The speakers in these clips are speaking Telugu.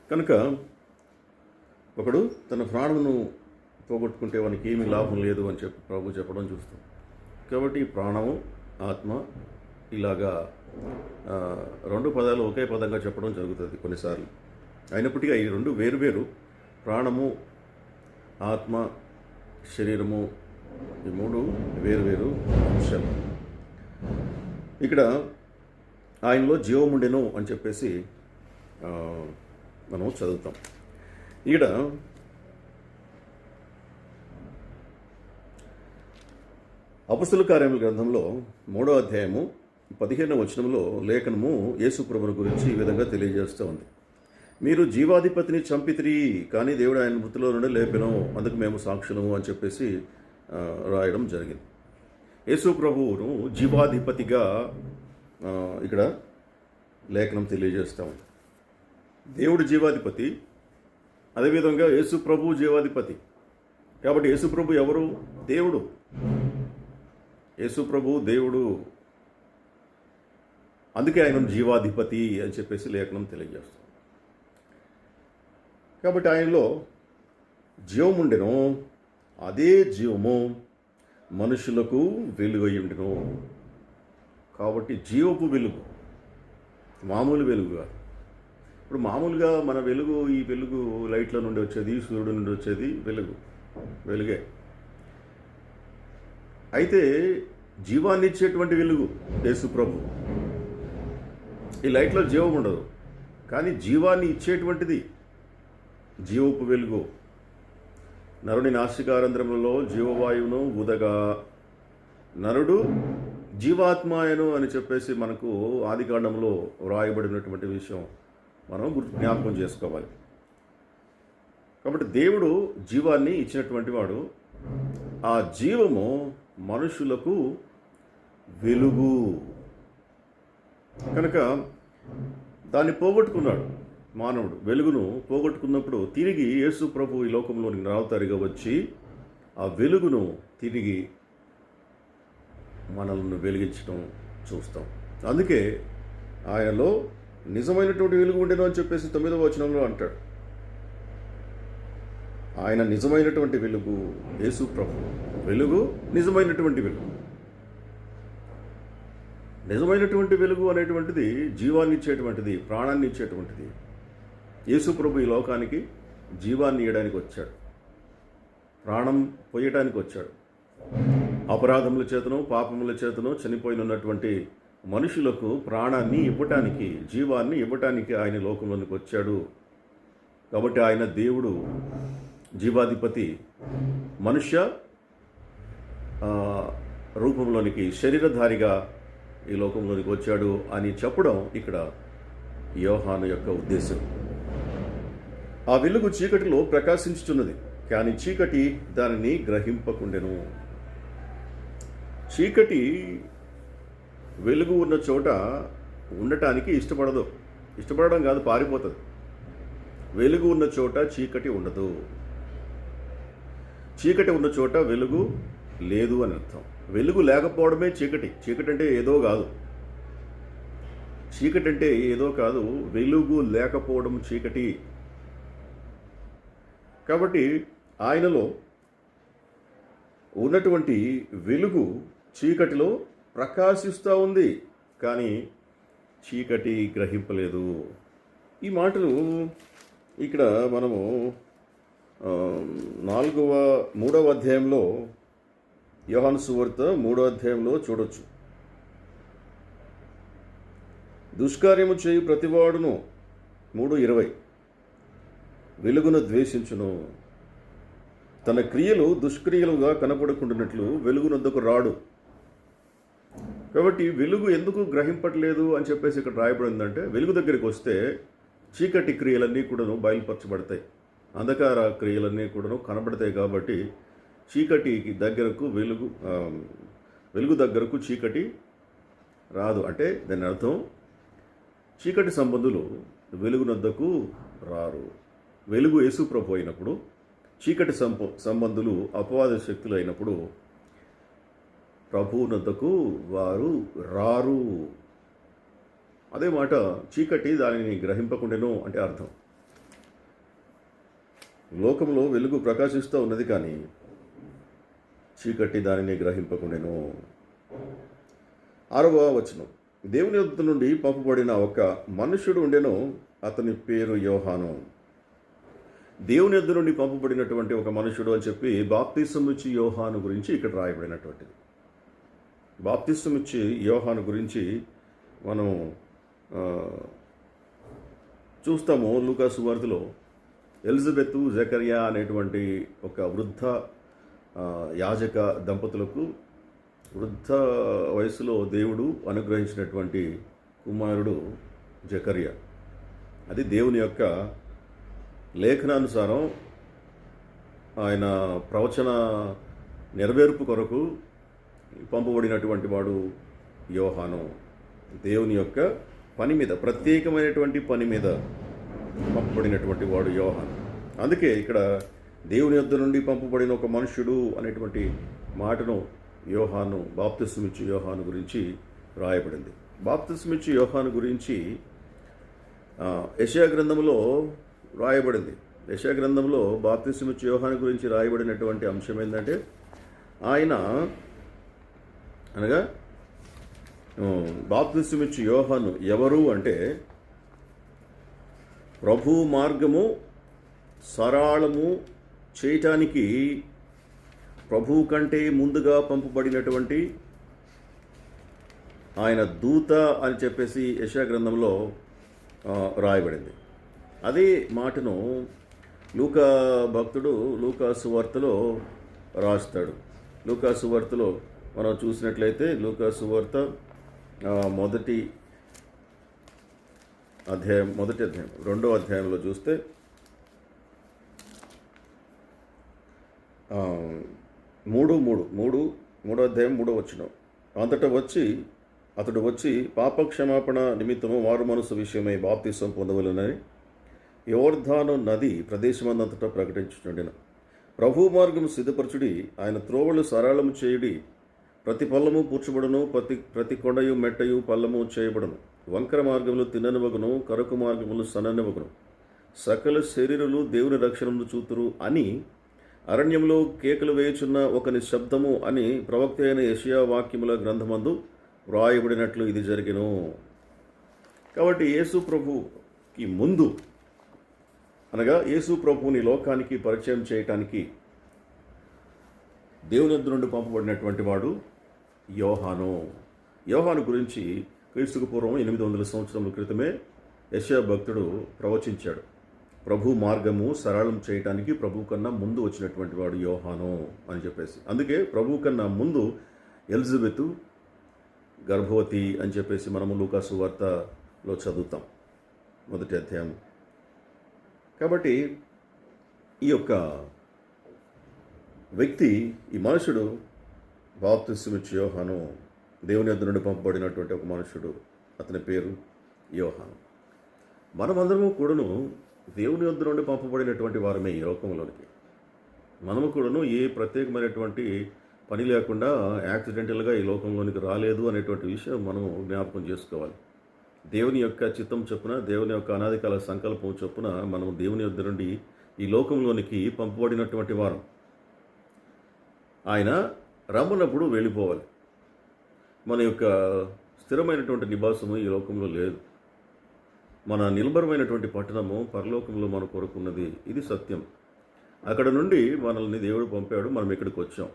కనుక ఒకడు తన ప్రాణమును పోగొట్టుకుంటే వానికి ఏమీ లాభం లేదు అని చెప్పి ప్రభు చెప్పడం చూస్తాం. కాబట్టి ప్రాణము, ఆత్మ ఇలాగా రెండు పదాలు ఒకే పదంగా చెప్పడం జరుగుతుంది కొన్నిసార్లు. అయినప్పటికీ ఈ రెండు వేరువేరు, ప్రాణము, ఆత్మ, శరీరము, ఈ మూడు వేరువేరు అంశాలు. ఇక్కడ ఆయనలో జీవముండెను అని చెప్పేసి మనం చదువుతాం. ఇక్కడ అపొస్తలుల కార్యముల గ్రంథంలో 3వ అధ్యాయము 15వ వచనంలో లేఖనము యేసు ప్రభువుని గురించి ఈ విధంగా తెలియజేస్తూ ఉంది. మీరు జీవాధిపతిని చంపితిరి, కానీ దేవుడు ఆయన మృతుల్లో నుండి లేపెను, అందుకు మేము సాక్షులము అని చెప్పేసి రాయడం జరిగింది. యేసు ప్రభువును జీవాధిపతిగా ఇక్కడ లేఖనం తెలియజేస్తూ ఉంది. దేవుడు జీవాధిపతి, అదేవిధంగా యేసు ప్రభువు జీవాధిపతి. కాబట్టి యేసు ప్రభు ఎవరు? దేవుడు. యేసు ప్రభువు దేవుడు, అందుకే ఆయనను జీవాధిపతి అని చెప్పేసి లేఖనం తెలియజేస్తాం. కాబట్టి ఆయనలో జీవముండెను, అదే జీవము మనుషులకు వెలుగయ్యుండెను. కాబట్టి జీవపు వెలుగు, మామూలు వెలుగు కాదు. ఇప్పుడు మామూలుగా మన వెలుగు, ఈ వెలుగు లైట్ల నుండి వచ్చేది, సూర్యుడి నుండి వచ్చేది వెలుగే. అయితే జీవాన్ని ఇచ్చేటువంటి వెలుగు యేసు ప్రభు. ఈ లైట్లో జీవం ఉండదు, కానీ జీవాన్ని ఇచ్చేటువంటిది జీవపు వెలుగు. నరుని నాసికారంధ్రములలో జీవవాయువును ఊదగా నరుడు జీవాత్మాయను అని చెప్పేసి మనకు ఆదికాండంలో వ్రాయబడినటువంటి విషయం మనం జ్ఞాపకం చేసుకోవాలి. కాబట్టి దేవుడు జీవాన్ని ఇచ్చినటువంటి వాడు. ఆ జీవము మనుషులకు వెలుగు. కనుక దాన్ని పోగొట్టుకున్నాడు మానవుడు. వెలుగును పోగొట్టుకున్నప్పుడు తిరిగి యేసు ప్రభు ఈ లోకంలోని రావతారిగా వచ్చి ఆ వెలుగును తిరిగి మనల్ని వెలిగించడం చూస్తాం. అందుకే ఆయనలో నిజమైనటువంటి వెలుగు ఉండేను అని చెప్పేసి 9వ వచనంలో అంటాడు. ఆయన నిజమైనటువంటి వెలుగు యేసు ప్రభు. వెలుగు నిజమైనటువంటి వెలుగు. నిజమైనటువంటి వెలుగు అనేటువంటిది జీవాన్ని ఇచ్చేటువంటిది, ప్రాణాన్ని ఇచ్చేటువంటిది. యేసు ప్రభు ఈ లోకానికి జీవాన్ని ఇవ్వడానికి వచ్చాడు, ప్రాణం పోయటానికి వచ్చాడు. అపరాధముల చేతను పాపముల చేతను చనిపోయినటువంటి మనుషులకు ప్రాణాన్ని ఇవ్వటానికి, జీవాన్ని ఇవ్వటానికి ఆయన లోకంలోనికి వచ్చాడు. కాబట్టి ఆయన దేవుడు, జీవాధిపతి, మనుష్య రూపంలోనికి శరీరధారిగా ఈ లోకంలోనికి వచ్చాడు అని చెప్పడం ఇక్కడ యోహాను యొక్క ఉద్దేశం. ఆ వెలుగు చీకటిలో ప్రకాశించుచున్నది, కానీ చీకటి దానిని గ్రహింపకుండెను. చీకటి వెలుగు ఉన్న చోట ఉండటానికి ఇష్టపడడం కాదు, పారిపోతుంది. వెలుగు ఉన్న చోట చీకటి ఉండదు. చీకటి ఉన్న చోట వెలుగు లేదు అని అర్థం. వెలుగు లేకపోవడమే చీకటి. చీకటి అంటే ఏదో కాదు. చీకటి అంటే ఏదో కాదు, వెలుగు లేకపోవడం చీకటి. కాబట్టి ఆయనలో ఉన్నటువంటి వెలుగు చీకటిలో ప్రకాశిస్తూ ఉంది, కానీ చీకటి గ్రహింపలేదు. ఈ మాటలు ఇక్కడ మనము 3వ అధ్యాయంలో, యోహాను సువార్త 3వ అధ్యాయంలో చూడొచ్చు. దుష్కార్యము చేయు ప్రతివాడును 3:20 వెలుగును ద్వేషించును, తన క్రియలు దుష్క్రియలుగా కనపడకుండానట్లు వెలుగునొద్దకు రాడు. కాబట్టి వెలుగు ఎందుకు గ్రహింపట్లేదు అని చెప్పేసి ఇక్కడ రాయబడిందంటే, వెలుగు దగ్గరికి వస్తే చీకటి క్రియలన్నీ కూడాను బయలుపరచబడతాయి, అంధకార క్రియలన్నీ కూడాను కనబడతాయి. కాబట్టి చీకటి దగ్గరకు వెలుగు దగ్గరకు చీకటి రాదు. అంటే దాని అర్థం చీకటి సంబంధులు వెలుగునొద్దకు రారు. వెలుగు యేసు ప్రభు అయినప్పుడు, చీకటి సంబంధులు అపవాద శక్తులు అయినప్పుడు ప్రభువునొద్దకు వారు రారు. అదే మాట చీకటి దానిని గ్రహింపకుండాను అంటే అర్థం. లోకంలో వెలుగు ప్రకాశిస్తూ ఉన్నది, కానీ చీకటి దానిని గ్రహింపకుండెను. 6వ వచనం, దేవుని యొద్ద నుండి పంపబడిన ఒక మనుష్యుడు ఉండెను, అతని పేరు యోహాను. దేవుని యొద్ద నుండి పంపబడినటువంటి ఒక మనుషుడు అని చెప్పి బాప్తిసం ఇచ్చి యోహాను గురించి ఇక్కడ రాయబడినటువంటిది. బాప్తిసం ఇచ్చి యోహాను గురించి మనం చూస్తాము. లూకా సువార్తలో ఎలిజబెత్, జకరియా అనేటువంటి ఒక వృద్ధ యాజక దంపతులకు వృద్ధ వయసులో దేవుడు అనుగ్రహించినటువంటి కుమారుడు జకరియా. అది దేవుని యొక్క లేఖనానుసారం ఆయన ప్రవచన నెరవేర్పు కొరకు పంపబడినటువంటి వాడు యోహాను. దేవుని యొక్క పని మీద, ప్రత్యేకమైనటువంటి పని మీద పంపబడినటువంటి వాడు యోహాను. అందుకే ఇక్కడ దేవుని యొద్ద నుండి పంపబడిన ఒక మనుష్యుడు అనేటువంటి మాటను యోహాను, బాప్తిస్మిచ్చు యోహాను గురించి రాయబడింది. బాప్తిస్మిచ్చు యోహాను గురించి యెషయా గ్రంథంలో రాయబడింది. యెషయా గ్రంథంలో బాప్తిస్మిచ్చు యోహాను గురించి రాయబడినటువంటి అంశం ఏంటంటే, ఆయన అనగా బాప్తిస్మిచ్చు యోహాను ఎవరు అంటే, ప్రభు మార్గము సరళము చేయటానికి ప్రభువు కంటే ముందుగా పంపబడినటువంటి ఆయన దూత అని చెప్పేసి యెషయా గ్రంథంలో రాయబడింది. అదే మాటను లూకా భక్తుడు లూకా సువార్తలో రాస్తాడు. లూకా సువార్తలో మనం చూసినట్లయితే లూకా సువార్త మొదటి అధ్యాయం 2వ అధ్యాయంలో చూస్తే 3వ అధ్యాయం 3వ వచనం, అంతటా అతడు వచ్చి పాపక్షమాపణ నిమిత్తము మారు మనసు విషయమై బాప్తిసం పొందవలెనని యోర్దాను నది ప్రదేశమందంతటా ప్రకటించుచుండెను. ప్రభు మార్గము సిద్ధపరచుడి, ఆయన త్రోవలు సరళము చేయుడి, ప్రతి పల్లము పూడ్చబడును, ప్రతి కొండయు మెట్టయు పల్లము చేయబడును, వంకర మార్గములు తిన్ననివగును, కరకు మార్గములు సన్ననివగును, సకల శరీరులు దేవుని రక్షణను చూతురు అని అరణ్యంలో కేకలు వేయుచున్న ఒకని శబ్దము అని ప్రవక్త అయిన యెషయా వాక్యముల గ్రంథమందు వ్రాయబడినట్లు ఇది జరిగెను. కాబట్టి యేసు ప్రభుకి ముందు, అనగా యేసు ప్రభువుని లోకానికి పరిచయం చేయటానికి దేవుని యొద్ద నుండి పంపబడినటువంటి వాడు యోహాను. యోహాను గురించి క్రీస్తుకు పూర్వం 800 సంవత్సరముల క్రితమే యెషయా భక్తుడు ప్రవచించాడు. ప్రభు మార్గము సరళం చేయటానికి ప్రభు కన్నా ముందు వచ్చినటువంటి వాడు యోహాను అని చెప్పేసి. అందుకే ప్రభు కన్నా ముందు ఎలిజబెత్ గర్భవతి అని చెప్పేసి మనము లూకా సువార్తలో చదువుతాం, 1వ అధ్యాయం. కాబట్టి ఈ యొక్క వ్యక్తి, ఈ మనుషుడు బాప్తిస్మిచ్చు యోహాను, దేవుని యొద్ద నుండి పంపబడినటువంటి ఒక మనుషుడు, అతని పేరు యోహాను. మనమందరము కూడాను దేవుని యొద్ద నుండి పంపబడినటువంటి వారమే ఈ లోకంలోనికి. మనము కూడాను ఏ ప్రత్యేకమైనటువంటి పని లేకుండా యాక్సిడెంటల్గా ఈ లోకంలోనికి రాలేదు అనేటువంటి విషయం మనము జ్ఞాపకం చేసుకోవాలి. దేవుని యొక్క చిత్తం చొప్పున, దేవుని యొక్క అనాదికాల సంకల్పం చొప్పున మనము దేవుని యొద్ద నుండి ఈ లోకంలోనికి పంపబడినటువంటి వారం. ఆయన రమ్మన్నప్పుడు వెళ్ళిపోవాలి. మన యొక్క స్థిరమైనటువంటి నివాసము ఈ లోకంలో లేదు. మన నిలబరమైనటువంటి పట్టణము పరలోకంలో మన కొరకున్నది. ఇది సత్యం. అక్కడ నుండి మనల్ని దేవుడు పంపాడు, మనం ఇక్కడికి వచ్చాం.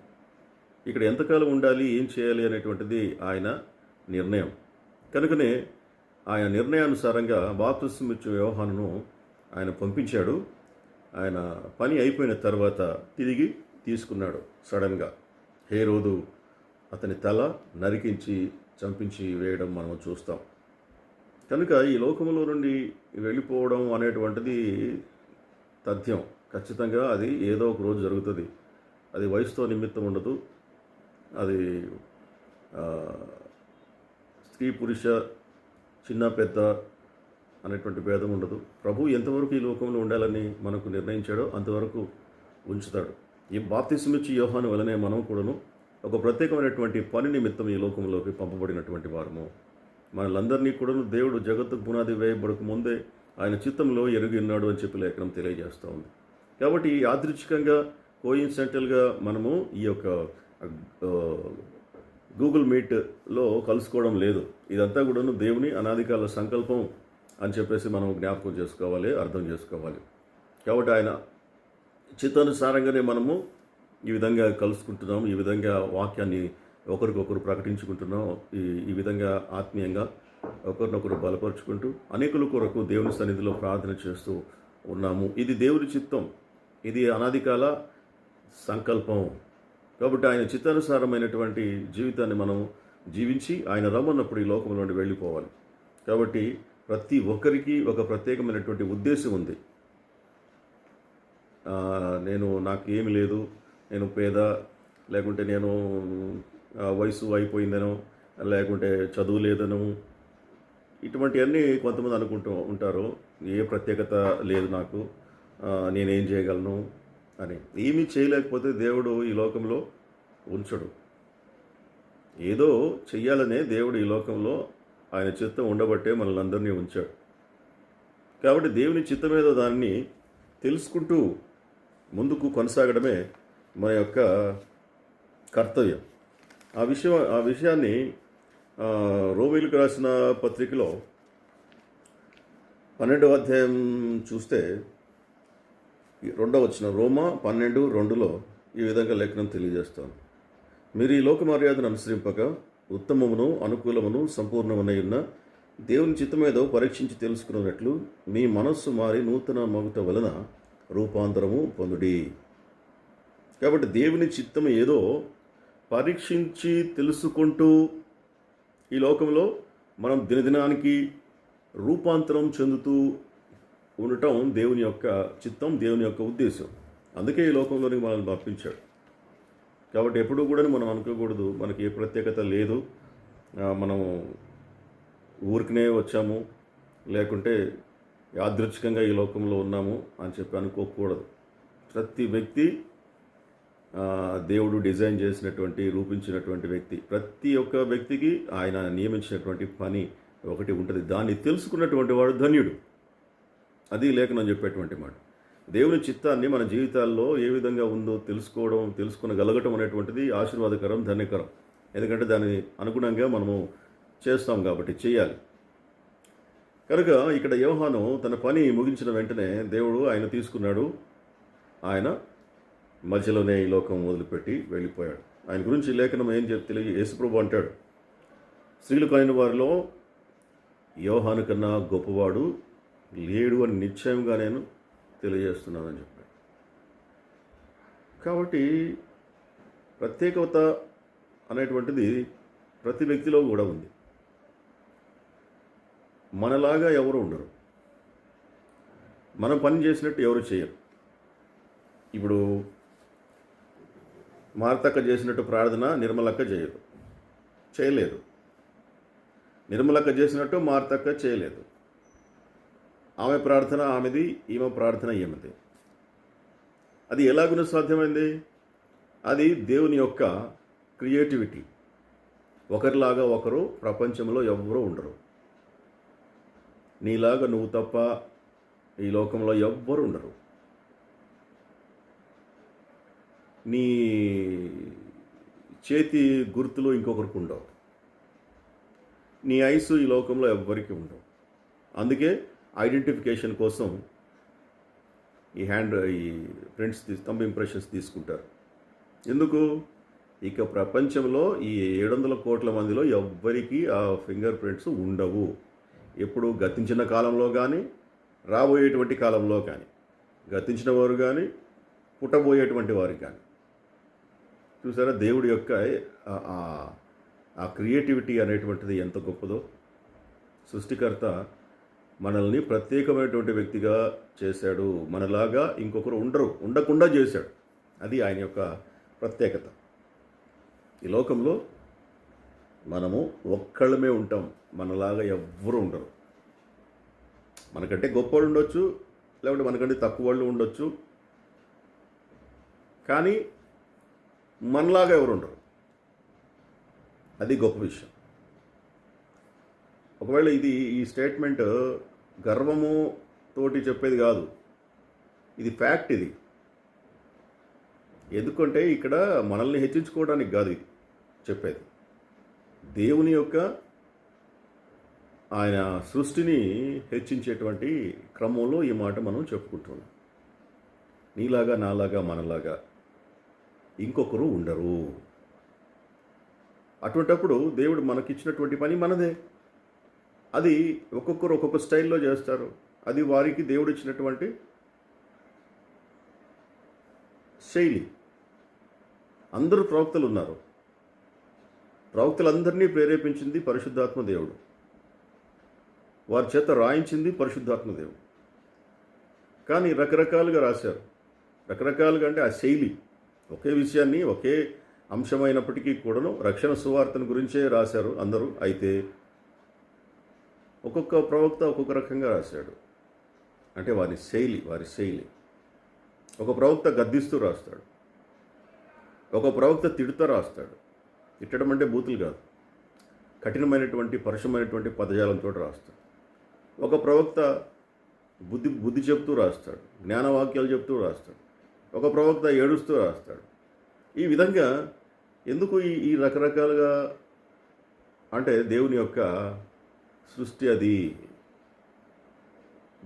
ఇక్కడ ఎంతకాలం ఉండాలి, ఏం చేయాలి అనేటువంటిది ఆయన నిర్ణయం. కనుకనే ఆయన నిర్ణయానుసారంగా బాప్తిస్మిచ్చు యోహానును ఆయన పంపించాడు. ఆయన పని అయిపోయిన తర్వాత తిరిగి తీసుకున్నాడు. సడన్గా హేరోదు అతని తల నరికించి చంపించి వేయడం మనం చూస్తాం. కనుక ఈ లోకంలో నుండి వెళ్ళిపోవడం అనేటువంటిది తథ్యం. ఖచ్చితంగా అది ఏదో ఒక రోజు జరుగుతుంది. అది వయసుతో నిమిత్తం ఉండదు. అది స్త్రీ పురుష, చిన్న పెద్ద అనేటువంటి భేదం ఉండదు. ప్రభు ఎంతవరకు ఈ లోకంలో ఉండాలని మనకు నిర్ణయించాడో అంతవరకు ఉంచుతాడు. ఈ బాప్తిస్మిచ్చు యోహాను వలనే మనం కూడాను ఒక ప్రత్యేకమైనటువంటి పని నిమిత్తం ఈ లోకంలోకి పంపబడినటువంటి వారము. మనలందరినీ కూడాను దేవుడు జగత్తుకు పునాది వేయబడక ముందే ఆయన చిత్తంలో ఎరిగి ఉన్నాడు అని చెప్పి లేఖనం తెలియజేస్తూ ఉంది. కాబట్టి యాదృచ్ఛికంగా కోయిన్సిడెంటల్గా మనము ఈ యొక్క ఆ, గూగుల్ మీట్లో కలుసుకోవడం లేదు. ఇదంతా కూడాను దేవుని అనాదికాల సంకల్పం అని చెప్పేసి మనం జ్ఞాపకం చేసుకోవాలి, అర్థం చేసుకోవాలి. కాబట్టి ఆయన చిత్తానుసారంగానే మనము ఈ విధంగా కలుసుకుంటున్నాం, ఈ విధంగా వాక్యాన్ని ఒకరికొకరు ప్రకటించుకుంటున్నాం, ఈ విధంగా ఆత్మీయంగా ఒకరినొకరు బలపరుచుకుంటూ అనేకుల కొరకు దేవుని సన్నిధిలో ప్రార్థన చేస్తూ ఉన్నాము. ఇది దేవుని చిత్తం, ఇది అనాదికాల సంకల్పం. కాబట్టి ఆయన చిత్తానుసారమైనటువంటి జీవితాన్ని మనం జీవించి ఆయన రమ్మన్నప్పుడు ఈ లోకంలో నుండి వెళ్ళిపోవాలి. కాబట్టి ప్రతి ఒక్కరికి ఒక ప్రత్యేకమైనటువంటి ఉద్దేశం ఉంది. నాకు ఏమి లేదు, నేను పేద, లేకుంటే నేను వయసు అయిపోయిందనో, లేకుంటే చదువు లేదనో, ఇటువంటివన్నీ కొంతమంది అనుకుంటూ ఉంటారు. ఏ ప్రత్యేకత లేదు నాకు, నేనేం చేయగలను అని. ఏమీ చేయలేకపోతే దేవుడు ఈ లోకంలో ఉంచడు. ఏదో చెయ్యాలనే దేవుడు ఈ లోకంలో ఆయన చిత్తం ఉండబట్టే మనల్ని అందరినీ ఉంచాడు. కాబట్టి దేవుని చిత్తం ఏదో దాన్ని తెలుసుకుంటూ ముందుకు కొనసాగడమే మన యొక్క కర్తవ్యం. ఆ విషయాన్ని రోమీయులకు రాసిన పత్రికలో 12వ అధ్యాయం చూస్తే 2వ వచనం, రోమా 12:2లో ఈ విధంగా లేఖనం తెలియజేస్తాను. మీరు ఈ లోక మర్యాదను అనుసరింపక ఉత్తమమును అనుకూలమును సంపూర్ణమునై ఉన్న దేవుని చిత్తమేదో పరీక్షించి తెలుసుకున్నట్లు మీ మనస్సు మారి నూతన మగుట వలన రూపాంతరము పొందుడి. కాబట్టి దేవుని చిత్తం ఏదో పరీక్షించి తెలుసుకుంటూ ఈ లోకంలో మనం దినదినానికి రూపాంతరం చెందుతూ ఉండటం దేవుని యొక్క చిత్తం, దేవుని యొక్క ఉద్దేశం. అందుకే ఈ లోకంలోనికి మనల్ని పంపించాడు. కాబట్టి ఎప్పుడూ కూడా మనం అనుకోకూడదు మనకి ఏ ప్రత్యేకత లేదు, మనం ఊరికనే వచ్చాము, లేకుంటే యాదృచ్ఛికంగా ఈ లోకంలో ఉన్నాము అని చెప్పి అనుకోకూడదు. ప్రతి వ్యక్తి దేవుడు డిజైన్ చేసినటువంటి, రూపించినటువంటి వ్యక్తి. ప్రతి ఒక్క వ్యక్తికి ఆయన నియమించినటువంటి పని ఒకటి ఉంటుంది. దాన్ని తెలుసుకున్నటువంటి వాడు ధన్యుడు. అది లేఖనం చెప్పేటువంటి మాట. దేవుని చిత్తాన్ని మన జీవితాల్లో ఏ విధంగా ఉందో తెలుసుకొనగలగటం అనేటువంటిది ఆశీర్వాదకరం, ధన్యకరం. ఎందుకంటే దాని అనుగుణంగా మనము చేస్తాం కాబట్టి చేయాలి. కనుక ఇక్కడ యోహాను తన పని ముగించిన వెంటనే దేవుడు ఆయన తీసుకున్నాడు. ఆయన మధ్యలోనే ఈ లోకం వదిలిపెట్టి వెళ్ళిపోయాడు. ఆయన గురించి లేఖనం ఏం తెలియ యేసుప్రభు అంటాడు, స్త్రీలు కలిగిన వారిలో యోహాను కన్నా గొప్పవాడు లేడు అని నిశ్చయంగా నేను తెలియజేస్తున్నానని చెప్పాడు. కాబట్టి ప్రత్యేకత అనేటువంటిది ప్రతి వ్యక్తిలో కూడా ఉంది. మనలాగా ఎవరు ఉండరు, మనం పని చేసినట్టు ఎవరు చేయరు. ఇప్పుడు మార్తక్క చేసినట్టు ప్రార్థన నిర్మలక్క చేయలేదు. నిర్మలక్క చేసినట్టు మార్తక్క చేయలేదు. ఆమె ప్రార్థన ఆమెది, ఈమె ప్రార్థన ఈమెది. అది ఎలాగున సాధ్యమైంది? అది దేవుని యొక్క క్రియేటివిటీ. ఒకరిలాగా ఒకరు ప్రపంచంలో ఎవ్వరూ ఉండరు. నీలాగా నువ్వు తప్ప ఈ లోకంలో ఎవ్వరు ఉండరు. నీ చేతి గుర్తులు ఇంకొకరికి ఉండవు. నీ ఐసు ఈ లోకంలో ఎవ్వరికి ఉండవు. అందుకే ఐడెంటిఫికేషన్ కోసం ఈ ప్రింట్స్ థంబ్ ఇంప్రెషన్స్ తీసుకుంటారు. ఎందుకు? ఇక ప్రపంచంలో ఈ 700 కోట్ల మందిలో ఎవ్వరికి ఆ ఫింగర్ ప్రింట్స్ ఉండవు. ఎప్పుడు గతించిన కాలంలో కానీ, రాబోయేటువంటి కాలంలో కానీ, గతించిన వారు కానీ, పుట్టబోయేటువంటి వారు కానీ. చూసారా దేవుడి యొక్క ఆ క్రియేటివిటీ అనేటువంటిది ఎంత గొప్పదో. సృష్టికర్త మనల్ని ప్రత్యేకమైనటువంటి వ్యక్తిగా చేశాడు. మనలాగా ఇంకొకరు ఉండకుండా చేశాడు. అది ఆయన యొక్క ప్రత్యేకత. ఈ లోకంలో మనము ఒక్కళ్ళమే ఉంటాం, మనలాగా ఎవ్వరూ ఉండరు. మనకంటే గొప్పవాళ్ళు ఉండొచ్చు, లేకుంటే మనకంటే తక్కువ వాళ్ళు ఉండొచ్చు, కానీ మనలాగా ఎవరు ఉండరు. అది గొప్ప విషయం. ఒకవేళ ఈ స్టేట్మెంట్ గర్వము తోటి చెప్పేది కాదు, ఇది ఫ్యాక్ట్. ఇది ఎందుకంటే ఇక్కడ మనల్ని హెచ్చించుకోవడానికి కాదు ఇది చెప్పేది. దేవుని యొక్క ఆయన సృష్టిని హెచ్చించేటువంటి క్రమంలో ఈ మాట మనం చెప్పుకుంటున్నాం. నీలాగా నాలాగా మనలాగా ఇంకొకరు ఉండరు. అటువంటప్పుడు దేవుడు మనకిచ్చినటువంటి పని మనదే. అది ఒక్కొక్కరు ఒక్కొక్క స్టైల్లో చేస్తారు. అది వారికి దేవుడు ఇచ్చినటువంటి శైలి. అందరూ ప్రవక్తలు ఉన్నారు. ప్రవక్తలందరినీ ప్రేరేపించింది పరిశుద్ధాత్మ దేవుడు. వారి చేత రాయించింది పరిశుద్ధాత్మ దేవుడు. కానీ రకరకాలుగా రాశారు. రకరకాలుగా అంటే ఆ శైలి ఒకే విషయాన్ని ఒకే అంశమైనప్పటికీ కూడాను రక్షణ సువార్తను గురించే రాశారు అందరూ. అయితే ఒక్కొక్క ప్రవక్త ఒక్కొక్క రకంగా రాశాడు. అంటే వారి శైలి. ఒక ప్రవక్త గద్దిస్తూ రాస్తాడు, ఒక ప్రవక్త తిడుతూ రాస్తాడు. తిట్టడం అంటే బూతులు కాదు, కఠినమైనటువంటి పరుషమైనటువంటి పదజాలంతో రాస్తాడు. ఒక ప్రవక్త బుద్ధి చెప్తూ రాస్తాడు, జ్ఞానవాక్యాలు చెప్తూ రాస్తాడు. ఒక ప్రవక్త ఏడుస్తూ రాస్తాడు. ఈ విధంగా ఎందుకు ఈ రకరకాలుగా అంటే దేవుని యొక్క సృష్టి అది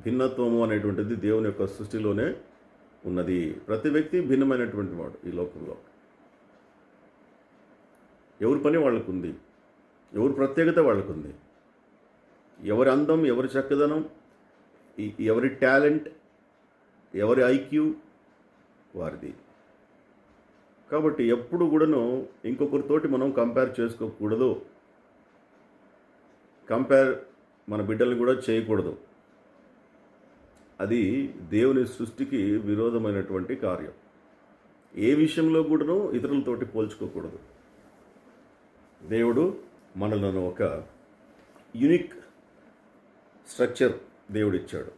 భిన్నత్వము అనేటువంటిది దేవుని యొక్క సృష్టిలోనే ఉన్నది. ప్రతి వ్యక్తి భిన్నమైనటువంటి వాడు ఈ లోకంలో. ఎవరి పని వాళ్ళకు ఉంది, ఎవరి ప్రత్యేకత వాళ్ళకు ఉంది, ఎవరి అందం, ఎవరి చక్కదనం, ఎవరి టాలెంట్, ఎవరి ఐక్యూ వారిది. కాబట్టి ఎప్పుడు కూడాను ఇంకొకరితోటి మనం కంపేర్ చేసుకోకూడదు. మన బిడ్డల్ని కూడా చేయకూడదు. అది దేవుని సృష్టికి విరోధమైనటువంటి కార్యం. ఏ విషయంలో కూడాను ఇతరులతోటి పోల్చుకోకూడదు. దేవుడు మనలను ఒక యూనిక్ స్ట్రక్చర్ దేవుడిచ్చాడు.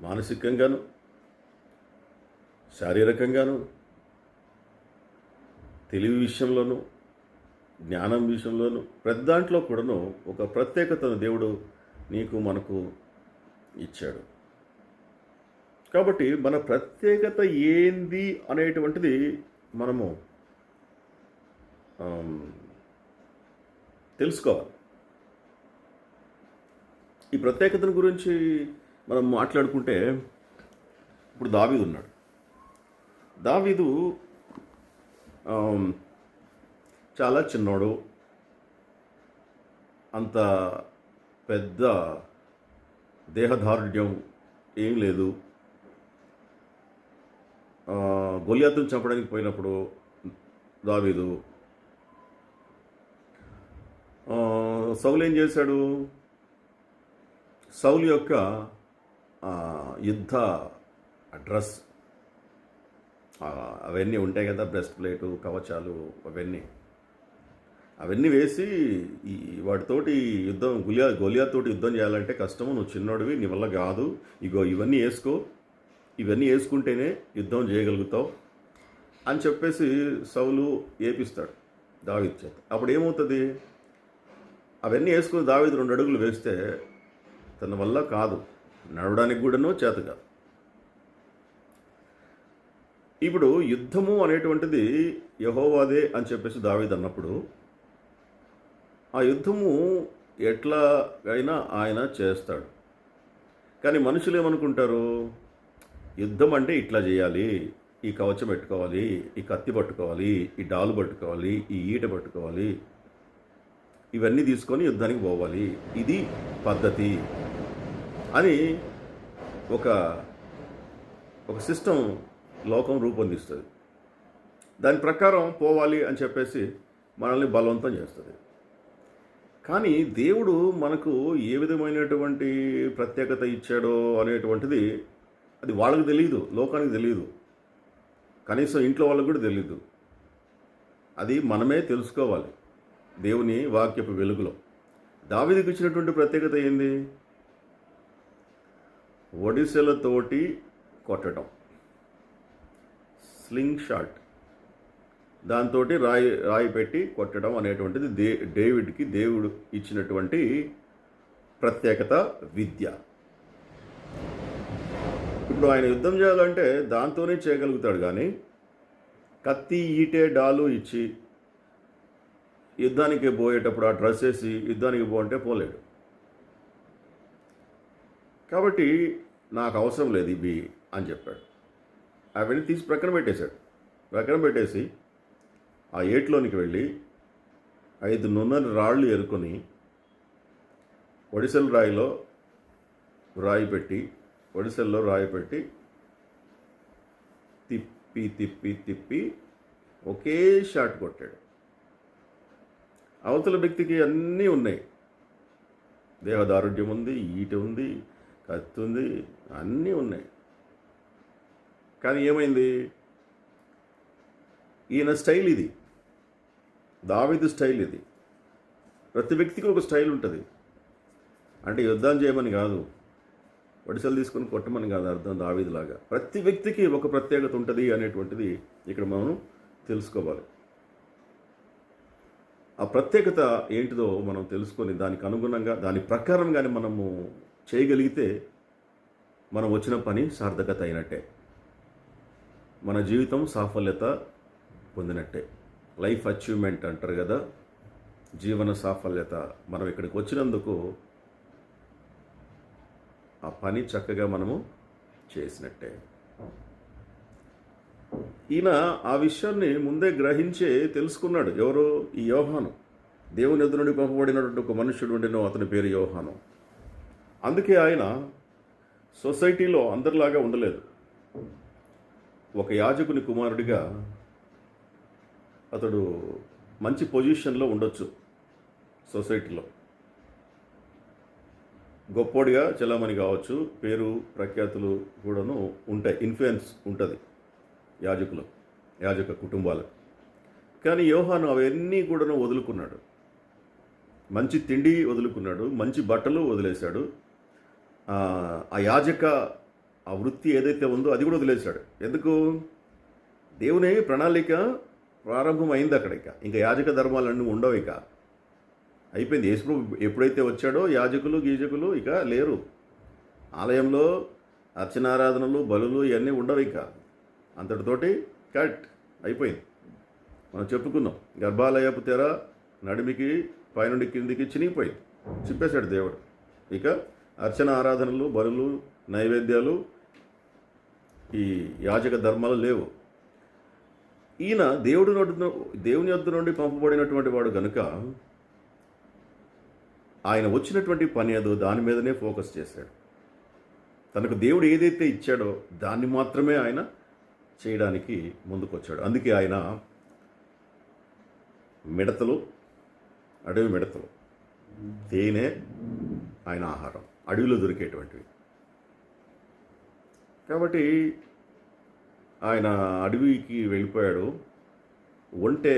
మానసికంగాను, శారీరకంగాను, తెలివి విషయంలోనూ, జ్ఞానం విషయంలోనూ, ప్రతి దాంట్లో కూడాను ఒక ప్రత్యేకతను దేవుడు నీకు మనకు ఇచ్చాడు. కాబట్టి మన ప్రత్యేకత ఏంది అనేటువంటిది మనము తెలుసుకోవాలి. ఈ ప్రత్యేకతను గురించి మనం మాట్లాడుకుంటే ఇప్పుడు దావీదు ఉన్నాడు. దావీదు చాలా చిన్నోడు, అంత పెద్ద దేహదారుఢ్యం ఏం లేదు. గొలియాతును చంపడానికి పోయినప్పుడు దావీదు సౌలు ఏం చేశాడు? సౌలు యొక్క యుద్ధ డ్రెస్ అవన్నీ ఉంటాయి కదా, బ్రెస్ట్ ప్లేటు, కవచాలు, అవన్నీ వేసి వాటితోటి యుద్ధం గొలియాతోటి యుద్ధం చేయాలంటే కష్టము, నువ్వు చిన్నోడివి, నీ వల్ల కాదు, ఇగో ఇవన్నీ వేసుకో, ఇవన్నీ వేసుకుంటేనే యుద్ధం చేయగలుగుతావు అని చెప్పేసి సౌలు ఏపిస్తాడు దావీదు చేత. అప్పుడు ఏమవుతుంది? అవన్నీ వేసుకుని దావీదు 2 అడుగులు వేస్తే తన వల్ల కాదు, నడవడానికి కూడాను చేత కాదు. ఇప్పుడు యుద్ధము అనేటువంటిది యెహోవాదే అని చెప్పేసి దావీదు అన్నప్పుడు ఆ యుద్ధము ఎట్లా అయినా ఆయన చేస్తాడు. కానీ మనుషులు ఏమనుకుంటారు? యుద్ధం అంటే ఇట్లా చేయాలి, ఈ కవచం పెట్టుకోవాలి, ఈ కత్తి పట్టుకోవాలి, ఈ డాలు పట్టుకోవాలి, ఈ ఈట పట్టుకోవాలి, ఇవన్నీ తీసుకొని యుద్ధానికి పోవాలి, ఇది పద్ధతి అని ఒక సిస్టమ్ లోకం రూపొందిస్తుంది. దాని ప్రకారం పోవాలి అని చెప్పేసి మనల్ని బలవంతం చేస్తుంది. కానీ దేవుడు మనకు ఏ విధమైనటువంటి ప్రత్యేకత ఇచ్చాడో అనేటువంటిది అది వాళ్ళకి తెలియదు, లోకానికి తెలియదు, కనీసం ఇంట్లో వాళ్ళకు కూడా తెలియదు. అది మనమే తెలుసుకోవాలి దేవుని వాక్యపు వెలుగులో. దావీదుకు ఇచ్చినటువంటి ప్రత్యేకత ఏంది? ఒడిసెలతోటి కొట్టడం, స్లింగ్ షాట్, దాంతో రాయి పెట్టి కొట్టడం అనేటువంటిది డేవిడ్కి దేవుడు ఇచ్చినటువంటి ప్రత్యేకత విద్య. ఇప్పుడు ఆయన యుద్ధం చేయాలంటే దాంతోనే చేయగలుగుతాడు. కానీ కత్తి, ఈటె, డాలు ఇచ్చి యుద్ధానికి పోయేటప్పుడు ఆ డ్రెస్ వేసి యుద్ధానికి అంటే పోలేడు. కాబట్టి నాకు అవసరం లేదు ఇవి అని చెప్పాడు. అవన్నీ తీసి ప్రక్కన పెట్టేశాడు. ప్రక్కన పెట్టేసి ఆ ఏట్లోనికి వెళ్ళి 5 నున్నని రాళ్ళు ఏరుకొని ఒడిసెల రాయిలో రాయి పెట్టి తిప్పి తిప్పి తిప్పి ఒకే షాట్ కొట్టాడు. అవతల వ్యక్తికి అన్నీ ఉన్నాయి, దేహదారుఢ్యం ఉంది, ఈట ఉంది, కత్తి ఉంది, అన్నీ ఉన్నాయి. కానీ ఏమైంది? ఈయన స్టైల్ ఇది, దావీదు స్టైల్ ఇది. ప్రతి వ్యక్తికి ఒక స్టైల్ ఉంటుంది. అంటే యుద్ధం చేయమని కాదు, వడిసెలు తీసుకొని కొట్టమని కాదు అర్థం. దావీదులాగా ప్రతి వ్యక్తికి ఒక ప్రత్యేకత ఉంటుంది అనేటువంటిది ఇక్కడ మనం తెలుసుకోవాలి. ఆ ప్రత్యేకత ఏంటిదో మనం తెలుసుకొని దానికి అనుగుణంగా దాని ప్రకారంగానే మనము చేయగలిగితే మనం వచ్చిన పని సార్థకత అయినట్టే, మన జీవితం సాఫల్యత పొందినట్టే. లైఫ్ అచీవ్మెంట్ అంటారు కదా, జీవన సాఫల్యత. మనం ఇక్కడికి వచ్చినందుకు ఆ పని చక్కగా మనము చేసినట్టే. ఈయన ఆ విషయాన్ని ముందే గ్రహించే తెలుసుకున్నాడు. ఎవరు? ఈ యోహాను. దేవుని ఎదురు నుండి పంపబడినటువంటి ఒక మనుష్యుడు ఉండెను, అతని పేరు యోహాను. అందుకే ఆయన సొసైటీలో అందరిలాగా ఉండలేదు. ఒక యాజకుని కుమారుడిగా అతడు మంచి పొజిషన్లో ఉండొచ్చు, సొసైటీలో గొప్పోడిగా చలామణి కావచ్చు, పేరు ప్రఖ్యాతులు కూడాను ఉంటాయి, ఇన్ఫ్లుయెన్స్ ఉంటుంది యాజక కుటుంబాలకు. కానీ యోహాను అవన్నీ కూడాను వదులుకున్నాడు. మంచి తిండి వదులుకున్నాడు, మంచి బట్టలు వదిలేశాడు, ఆ యాజక ఆ వృత్తి ఏదైతే ఉందో అది కూడా వదిలేశాడు. ఎందుకు? దేవుని ప్రణాళిక ప్రారంభమైంది అక్కడ. ఇంకా యాజక ధర్మాలన్నీ ఉండవు, ఇక అయిపోయింది. యేసుప్రభు ఎప్పుడైతే వచ్చాడో గీజకులు ఇక లేరు. ఆలయంలో అర్చనారాధనలు, బలులు ఇవన్నీ ఉండవు, ఇక అంతటితోటి కట్ అయిపోయింది. మనం చెప్పుకున్నాం, గర్భాలయపు తెర నడిమికి పైనుండి కిందికి చినిగిపోయింది, చింపేశాడు దేవుడు. ఇక అర్చన ఆరాధనలు, బలులు, నైవేద్యాలు, ఈ యాజక ధర్మాలు లేవు. ఈయన దేవుని యొద్ద నుండి పంపబడినటువంటి వాడు కనుక ఆయన వచ్చినటువంటి పని ఏదో దాని మీదనే ఫోకస్ చేశాడు. తనకు దేవుడు ఏదైతే ఇచ్చాడో దాన్ని మాత్రమే ఆయన చేయడానికి ముందుకొచ్చాడు. అందుకే ఆయన అడవి మిడతలు, తేనె ఆయన ఆహారం, అడవిలో దొరికేటువంటివి. కాబట్టి ఆయన అడవికి వెళ్ళిపోయాడు. ఒంటె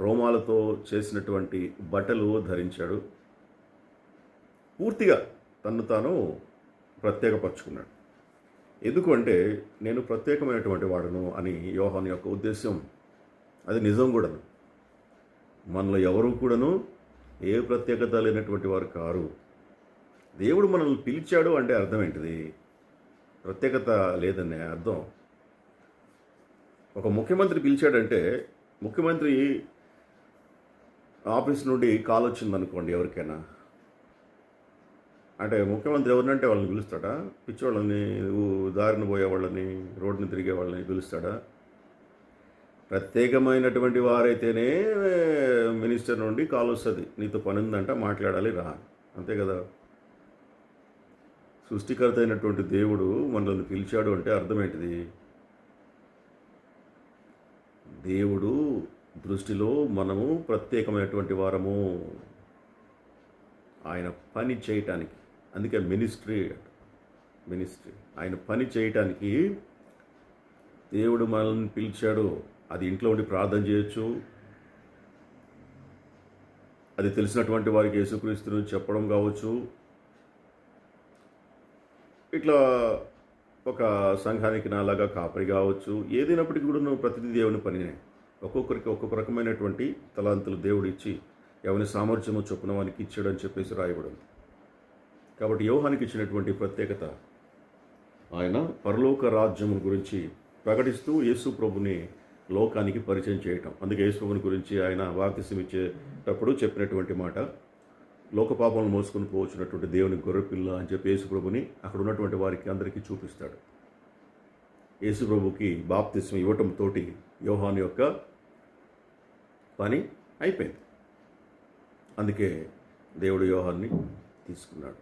రోమాలతో చేసినటువంటి బట్టలు ధరించాడు. పూర్తిగా తన్ను తాను ప్రత్యేకపరుచుకున్నాడు. ఎందుకు అంటే నేను ప్రత్యేకమైనటువంటి వాడును అని యోహాను యొక్క ఉద్దేశం. అది నిజం కూడాను. మనలో ఎవరు కూడాను ఏ ప్రత్యేకత లేనటువంటి వారు కారు. దేవుడు మనల్ని పిలిచాడు అంటే అర్థం ఏంటిది? ప్రత్యేకత లేదనే అర్థం. ఒక ముఖ్యమంత్రి పిలిచాడంటే, ముఖ్యమంత్రి ఆఫీస్ నుండి కాల్ వచ్చిందనుకోండి ఎవరికైనా, అంటే ముఖ్యమంత్రి ఎవరినంటే వాళ్ళని పిలుస్తాడా? పిచ్చోళ్ళని, దారిన పోయే వాళ్ళని, రోడ్డుని తిరిగే వాళ్ళని పిలుస్తాడా? ప్రత్యేకమైనటువంటి వారైతేనే మినిస్టర్ నుండి కాల్ వస్తుంది, నీతో పని ఉందంట, మాట్లాడాలి, రా, అంతే కదా. సృష్టికర్త అయినటువంటి దేవుడు మనల్ని పిలిచాడు అంటే అర్థం ఏంటిది? దేవుడు దృష్టిలో మనము ప్రత్యేకమైనటువంటి వారము ఆయన పని చేయటానికి. అందుకే మినిస్ట్రీ ఆయన పని చేయటానికి దేవుడు మనల్ని పిలిచాడు. అది ఇంట్లో ఉండి ప్రార్థన చేయొచ్చు, అది తెలిసినటువంటి వారికి యేసుక్రీస్తును చెప్పడం కావచ్చు, ఇట్లా ఒక సంఘానికి నాలాగా కాపరి కావచ్చు, ఏదైనప్పటికీ కూడా నువ్వు ప్రతిదీ దేవుని పనినే. ఒక్కొక్కరికి ఒక్కొక్క రకమైనటువంటి తలాంతులు దేవుడు ఇచ్చి ఎవరి సామర్థ్యము చొప్పున వానికి ఇచ్చాడు అని చెప్పేసి రాయబడింది. కాబట్టి యోహానికి ఇచ్చినటువంటి ప్రత్యేకత, ఆయన పరలోక రాజ్యము గురించి ప్రకటిస్తూ యేసు ప్రభుని లోకానికి పరిచయం చేయటం. అందుకే యేసుప్రభుని గురించి ఆయన బాప్తిసం ఇచ్చేటప్పుడు చెప్పినటువంటి మాట, లోక పాపాలను మోసుకొని పోవచ్చినటువంటి దేవుని గొర్రెపిల్ల అని చెప్పి యేసుప్రభుని అక్కడ ఉన్నటువంటి వారికి అందరికీ చూపిస్తాడు. యేసుప్రభుకి బాప్తిసం ఇవ్వటంతో యోహాను యొక్క పని అయిపోయింది. అందుకే దేవుడు యోహాన్ని తీసుకున్నాడు.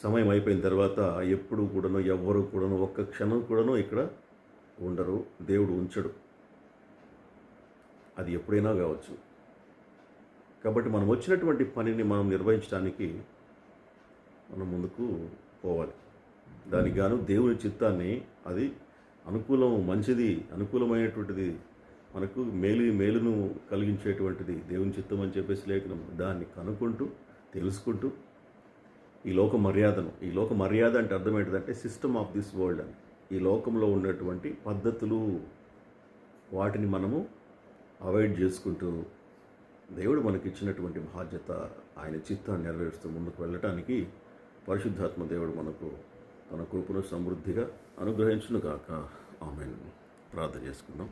సమయం అయిపోయిన తర్వాత ఎప్పుడు కూడాను ఎవ్వరూ కూడాను ఒక్క క్షణం కూడాను ఇక్కడ ఉండరు, దేవుడు ఉంచడు. అది ఎప్పుడైనా కావచ్చు. కాబట్టి మనం వచ్చినటువంటి పనిని మనం నిర్వహించడానికి మనం ముందుకు పోవాలి. దానికి గాను దేవుని చిత్తాన్ని, అది అనుకూలం, మంచిది, అనుకూలమైనటువంటిది, మనకు మేలును కలిగించేటువంటిది దేవుని చిత్తం అని చెప్పేసి లేఖనం, దాన్ని కనుక్కుంటూ తెలుసుకుంటూ ఈ లోక మర్యాద అంటే అర్థం ఏంటిదంటే సిస్టమ్ ఆఫ్ దిస్ వరల్డ్ అని, ఈ లోకంలో ఉన్నటువంటి పద్ధతులు, వాటిని మనము అవాయిడ్ చేసుకుంటూ దేవుడు మనకిచ్చినటువంటి బాధ్యత, ఆయన చిత్తాన్ని నెరవేరుస్తూ ముందుకు వెళ్ళటానికి పరిశుద్ధాత్మ దేవుడు మనకు తన కృపను సమృద్ధిగా అనుగ్రహించును గాక. ఆమేన్. ప్రార్థన చేసుకుందాం.